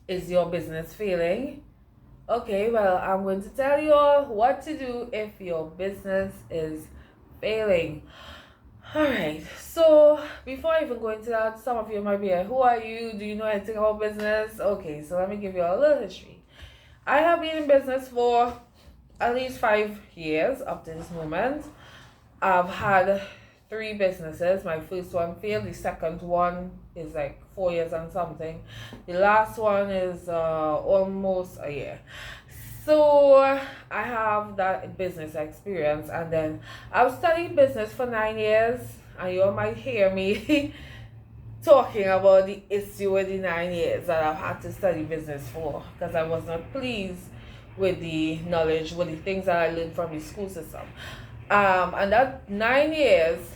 Is your business failing? Okay, well, I'm going to tell you all what to do if your business is failing. Alright, so before I even go into that, some of you might be like, who are you? Do you know anything about business? Okay, so let me give you a little history. I have been in business for at least 5 years up to this moment. I've had 3 businesses. My first one failed. The second one is like 4 years and something. The last one is almost a year. So I have that business experience, and then I've studied business for 9 years, and you all might hear me talking about the issue with the 9 years that I've had to study business for, because I was not pleased with the knowledge, with the things that I learned from the school system. And that 9 years,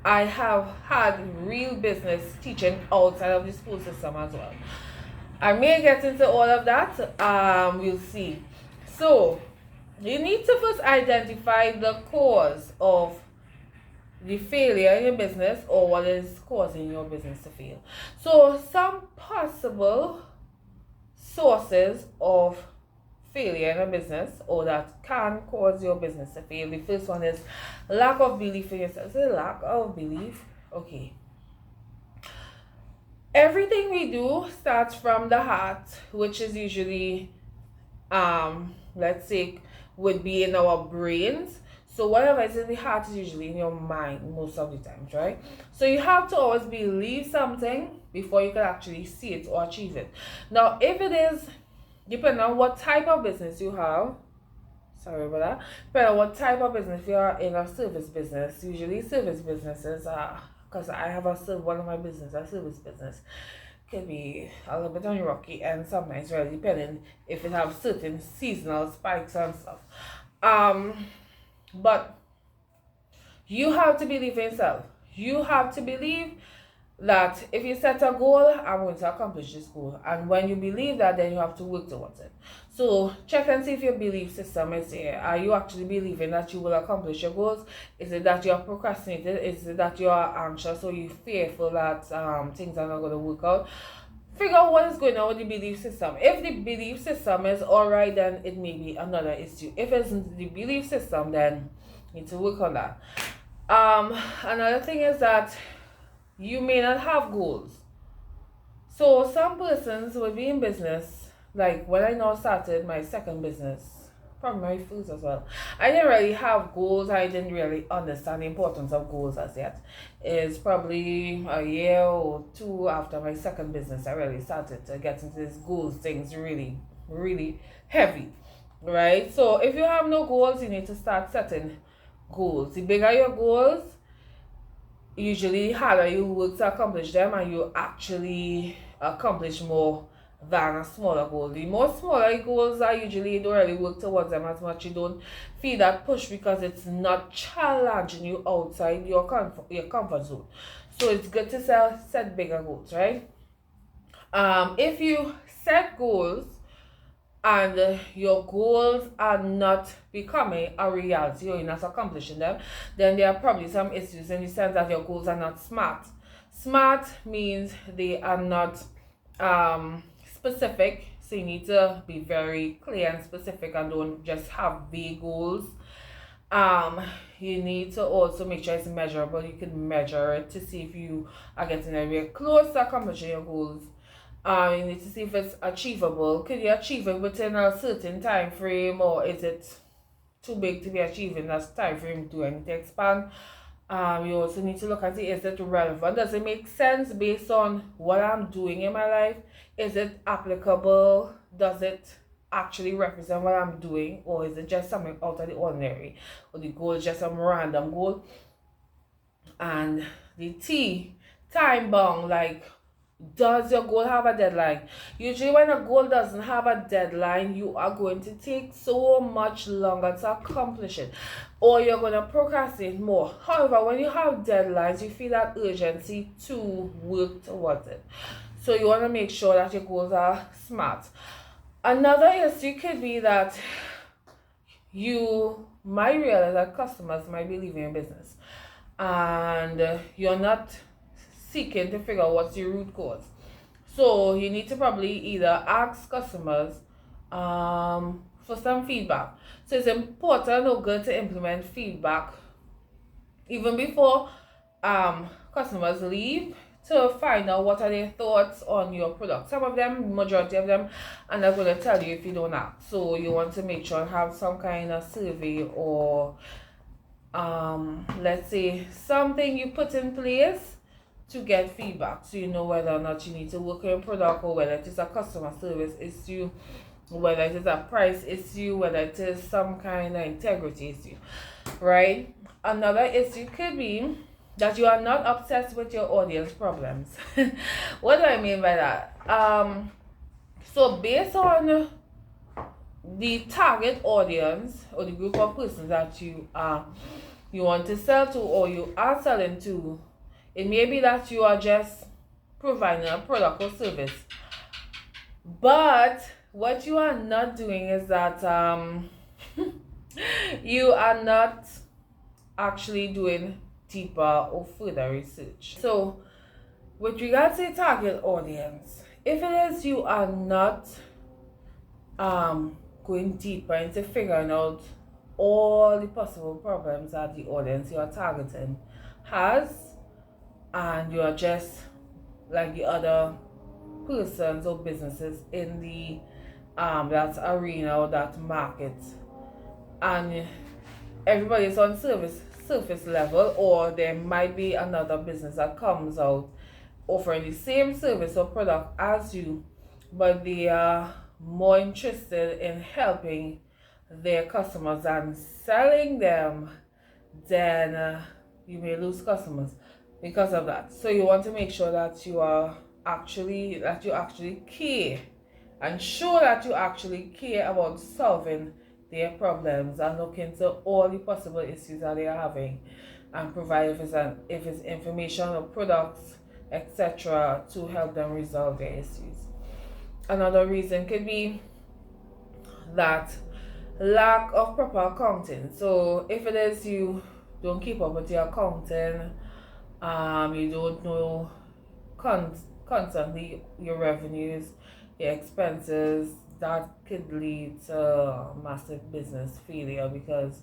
I have had real business teaching outside of the school system as well. I may get into all of that. We'll see. So, you need to first identify the cause of the failure in your business, or what is causing your business to fail. So, some possible sources of failure in a business, or that can cause your business to fail. The first one is lack of belief in yourself. So lack of belief. Okay. Everything we do starts from the heart, which is usually let's say would be in our brains. So whatever is in the heart is usually in your mind most of the times, right? So you have to always believe something before you can actually see it or achieve it. Now, if it is, depending on what type of business you have, sorry about that, depending on what type of business, if you are in a service business, usually service businesses are, because I have one of my business, a service business, can be a little bit on rocky and sometimes really depending if it have certain seasonal spikes and stuff. But you have to believe in yourself. You have to believe that if you set a goal, I'm going to accomplish this goal. And when you believe that, then you have to work towards it. So check and see if your belief system is here. Are you actually believing that you will accomplish your goals? Is it that you're procrastinating? Is it that you are anxious or you're fearful that things are not going to work out? Figure out what is going on with the belief system. If the belief system is alright, then it may be another issue. If it's the belief system, then you need to work on that. Another thing is that you may not have goals. So some persons will be in business, like when I now started my second business, probably my first as well. I didn't really have goals. I didn't really understand the importance of goals as yet. It's probably a year or two after my second business I really started to get into this goals things really, really heavy. Right? So if you have no goals, you need to start setting goals. The bigger your goals, usually harder you work to accomplish them, and you actually accomplish more than a smaller goal. The more smaller goals are usually you don't really work towards them as much. You don't feel that push because it's not challenging you outside your comfort zone. So it's good to set bigger goals, right? If you set goals and your goals are not becoming a reality or you're not accomplishing them, then there are probably some issues in the sense that your goals are not smart. Smart means they are not specific, so you need to be very clear and specific and don't just have vague goals. You need to also make sure it's measurable. You can measure it to see if you are getting very close to accomplishing your goals. You need to see if it's achievable. Can you achieve it within a certain time frame, or is it too big to be achieved in that time frame? Do I need to expand? You also need to look at it, is it relevant? Does it make sense based on what I'm doing in my life? Is it applicable? Does it actually represent what I'm doing, or is it just something out of the ordinary? Or the goal is just some random goal? And the T, time bound, like, does your goal have a deadline? Usually when a goal doesn't have a deadline, you are going to take so much longer to accomplish it, or you're going to procrastinate more. However, when you have deadlines, you feel that urgency to work towards it. So you want to make sure that your goals are smart. Another issue could be that you might realize that customers might be leaving your business, and you're not seeking to figure out what's your root cause. So you need to probably either ask customers for some feedback. So it's important or good to implement feedback even before customers leave, to find out what are their thoughts on your product. Some of them, majority of them, are not going to tell you if you don't ask. So you want to make sure and have some kind of survey or let's say something you put in place to get feedback, so you know whether or not you need to work on your product, or whether it is a customer service issue, whether it is a price issue, whether it is some kind of integrity issue, right? Another issue could be that you are not obsessed with your audience problems. What do I mean by that? So based on the target audience or the group of persons that you want to sell to, or you are selling to, it may be that you are just providing a product or service, but what you are not doing is that you are not actually doing deeper or further research. So with regards to the target audience, if it is you are not going deeper into figuring out all the possible problems that the audience you are targeting has, and you are just like the other persons or businesses in the that arena or that market, and everybody is on surface level, or there might be another business that comes out offering the same service or product as you, but they are more interested in helping their customers and selling them, then you may lose customers because of that. So you want to make sure that you actually care, and show that you actually care about solving their problems and look into all the possible issues that they are having, and provide if it's information or products, etc., to help them resolve their issues. Another reason could be that lack of proper accounting. So if it is you don't keep up with your accounting, you don't know constantly your revenues, your expenses, that could lead to massive business failure, because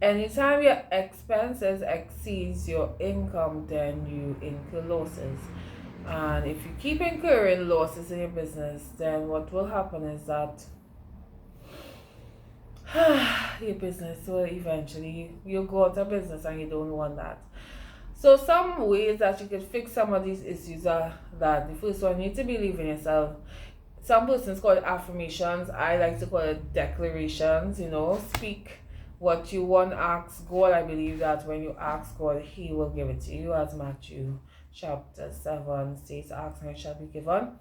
anytime your expenses exceeds your income, then you incur losses. And if you keep incurring losses in your business, then what will happen is that your business will eventually, you'll go out of business, and you don't want that. So some ways that you could fix some of these issues are that the first one, you need to believe in yourself. Some persons call it affirmations. I like to call it declarations. Speak what you want, ask God. I believe that when you ask God, He will give it to you, as Matthew chapter 7 states, ask and it shall be given.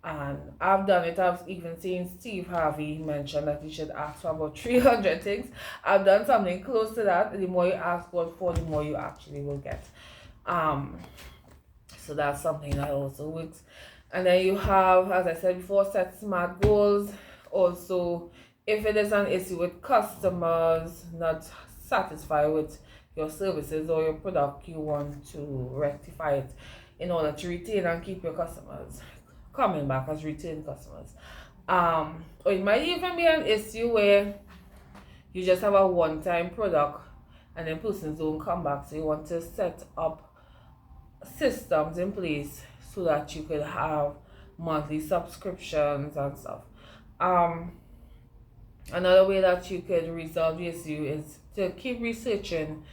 And I've done it. I've even seen Steve Harvey mention that you should ask for about 300 things. I've done something close to that. The more you ask God for, the more you actually will get. So that's something that also works. And then you have, as I said before, set smart goals. Also, if it is an issue with customers not satisfied with your services or your product, you want to rectify it in order to retain and keep your customers coming back as return customers. Or it might even be an issue where you just have a one-time product and then persons don't come back, so you want to set up systems in place so that you could have monthly subscriptions and stuff. Another way that you could resolve the issue is to keep researching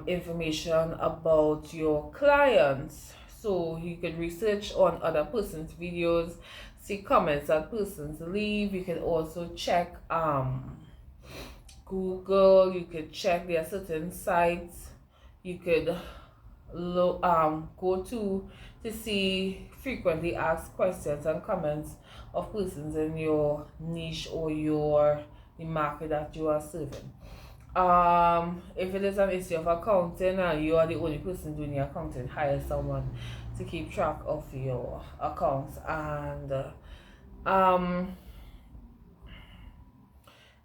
information about your clients. So you could research on other persons' videos, see comments that persons leave. You can also check Google. You could check their certain sites. You could go to see frequently asked questions and comments of persons in your niche or the market that you are serving. If it is an issue of accounting and you are the only person doing your accounting, hire someone to keep track of your accounts. And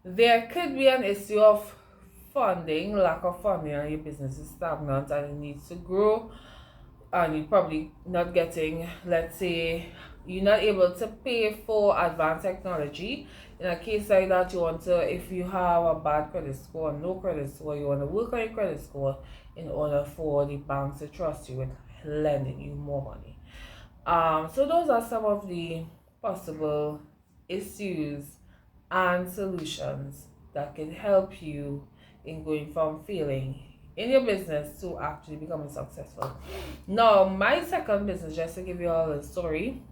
there could be an issue of funding, lack of funding, and your business is stagnant and it needs to grow. and you're probably not getting, let's say, you're not able to pay for advanced technology. In a case like that, you want to, if you have a bad credit score, no credit score, you want to work on your credit score in order for the banks to trust you with lending you more money. So those are some of the possible issues and solutions that can help you in going from failing in your business to actually becoming successful. Now, my second business, just to give you all a story,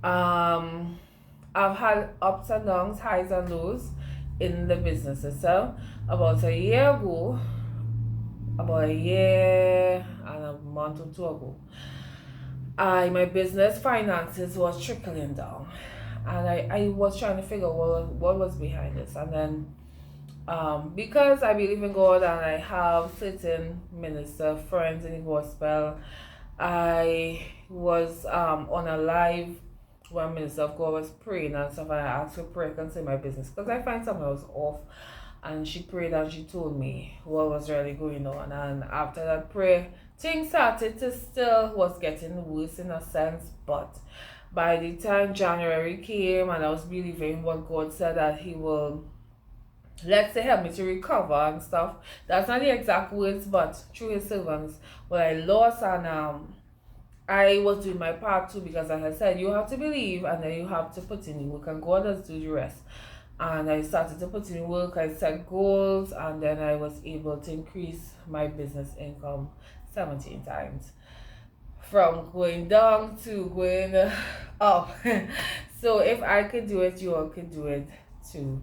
I've had ups and downs, highs and lows in the business itself. About a year ago, about a year and a month or two ago, my business finances was trickling down, and I was trying to figure out what was behind this. And then because I believe in God and I have certain minister friends in the gospel, I was on a live when Minister of God was praying and stuff, and I asked for prayer concerning my business because I find something was off. And she prayed and she told me what was really going on. And after that prayer, things started to still was getting worse in a sense. But by the time January came and I was believing what God said that He will, let's say, help me to recover and stuff. That's not the exact words, but through His servants, what I lost, and I was doing my part too, because as I said, you have to believe and then you have to put in the work, and God does do the rest. And I started to put in work, I set goals, and then I was able to increase my business income 17 times. From going down to going up. So if I could do it, you all could do it too.